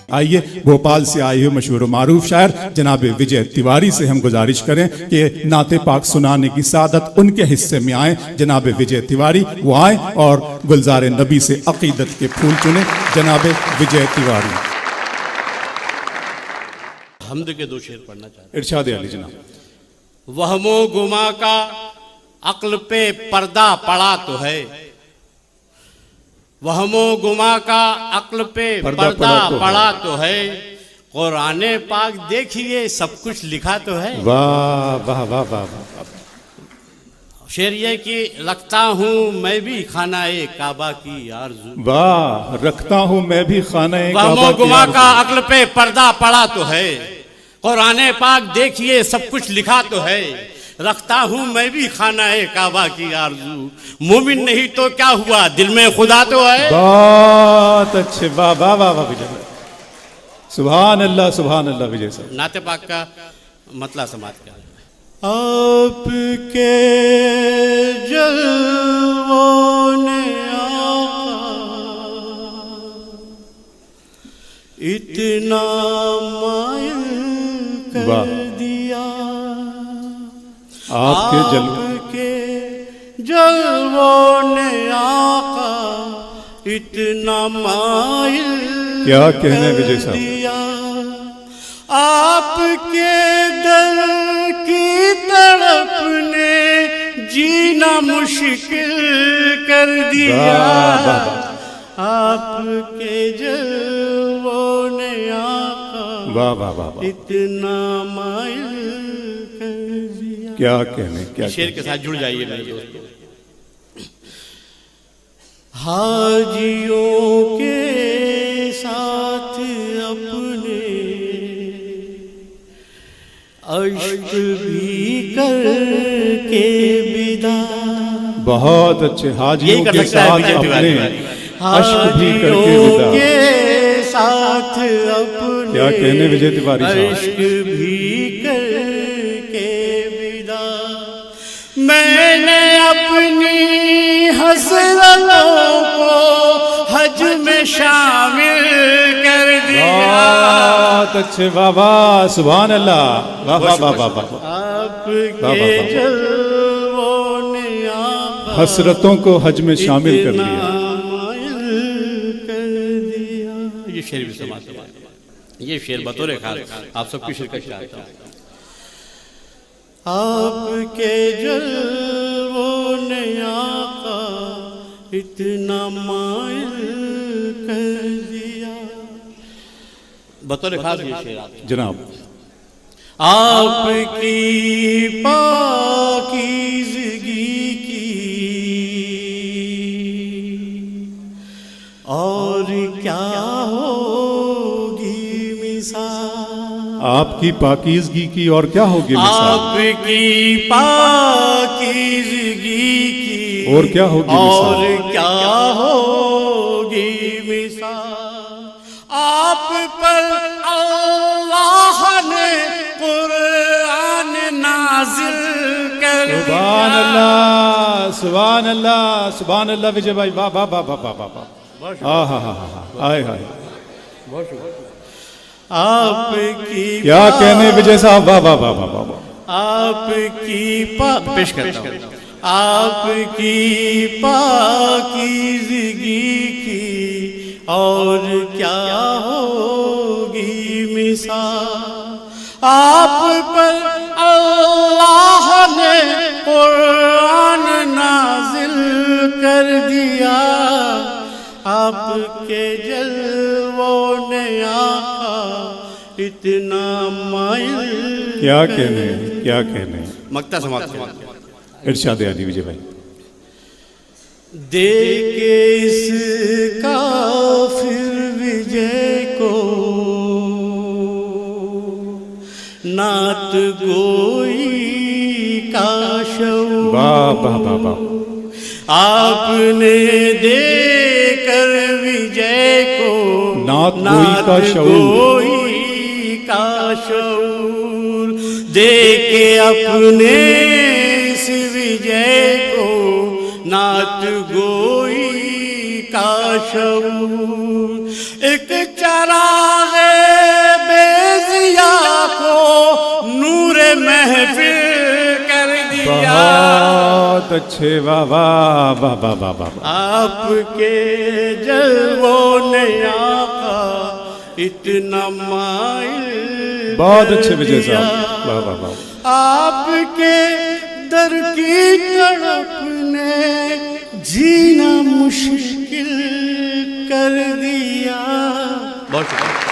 آئیے بھوپال سے آئے ہوئے مشہور و معروف شاعر جناب وجے تیواری سے ہم گزارش کریں کہ نعت پاک سنانے کی سعادت ان کے حصے میں آئیں. جناب وجے تیواری وہ آئیں اور گلزار نبی سے عقیدت کے پھول چنیں. جناب وجے تیواری. حمد کے دو شعر پڑھنا چاہتا ہوں. ارشاد علی جناب. وہم و گما کا عقل پہ پردہ پڑا تو ہے، وہم و گما کا عقل پہ پردہ پڑا تو ہے، قرآن پاک دیکھیے سب کچھ لکھا تو ہے. واہ واہ واہ واہ. شعر یہ کہ رکھتا ہوں میں بھی خانہ کعبہ کی آرزو. واہ. رکھتا ہوں میں بھی خانہ وہم و گما کا عقل پہ پردہ پڑا تو ہے، قرآن پاک دیکھیے سب کچھ لکھا تو ہے، رکھتا ہوں میں بھی خانہ کعبہ کی آرزو. مومن نہیں تو کیا ہوا دل میں خدا تو ہے. بہت اچھے. واہ واہ واہ واہ. وجے سبحان اللہ سبحان اللہ. وجے صاحب نعت پاک کا مطلع سماعت کیا ہے. آپ کے جلووں نے اتنا مائل کر دیا، آپ کے جلووں نے آقا اتنا مائل کیا کہنے وجے صاحب. آپ کے دل کی تڑپ نے جینا مشکل کر دیا، آپ کے جلووں نے آقا اتنا مائل کر دیا. کیا کہنے. کیا شعر کے ساتھ جڑ جائیے میرے دوستو. حاجیوں کے ساتھ اپنے عشق بھی کر کے ودا. بہت اچھے. حاجیوں کے ساتھ اپنے عشق بھی کر کے ودا. کے ساتھ اپنے کیا کہنے وجے تیواری صاحب. عشق بھی کر کے ودا. میں نے اپنی حسرتوں کو حج میں شامل کر دیا. بہت اچھے. واہ واہ سبحان اللہ. واہ واہ واہ واہ. آپ کے جلووں نے آقا حسرتوں کو حج میں شامل کر دیا. یہ شعر بھی سماعت. یہ شعر بطور خاص آپ سب کی شرکت چاہتا ہوں. آپ کے جلووں نے آقا اتنا مائل کر دیا. بطور خاص یہ شعر آپ جناب. آپ کی پاکیزگی کی اور کیا ہوگی مثال. آپ کی پاکیزگی کی اور کیا ہوگی مثال. آپ کی پاکیزگی کی اور کیا ہوگی مثال. اور کیا ہوگی مثال. آپ پر اللہ نے قرآن نازل کر دیا. سبحان اللہ سبحان اللہ سبحان اللہ. وجے بھائی واہ واہ واہ واہ واہ واہ. ہاں ہاں ہاں ہاں. آئے ہائے. آپ کی کیا کہنے وجے صاحب. واہ واہ واہ واہ واہ. آپ کی پیش کرتا ہوں. آپ کی پاکیزگی کی اور کیا ہوگی مثال. آپ پر اللہ نے قرآن نازل کر دیا. آپ کے جلووں نے آقا اتنا مائل. کیا کہنے کیا کہنے. مقطع سماعت. ارشاد علی وجے بھائی. دے کے اس کافر وجے کو نعت گوئی کا شعور. واہ واہ واہ واہ. آپ نے دے کر وجے کو نعت گوئی کا شعور. گوئی کا شعور دے کے اپنے اس وجے کو نعت گوئی کا شعور، ایک چراغ بے ضیا کو نور محفل کر دیا۔ بہت اچھے، واہ واہ واہ واہ واہ واہ۔ آپ کے جلووں نے آقا اتنا مائل بہت اچھے وجے صاحب، واہ واہ واہ۔ آپ کے در کی تڑپ نے جینا مشکل کر دیا۔ بہت شکریہ۔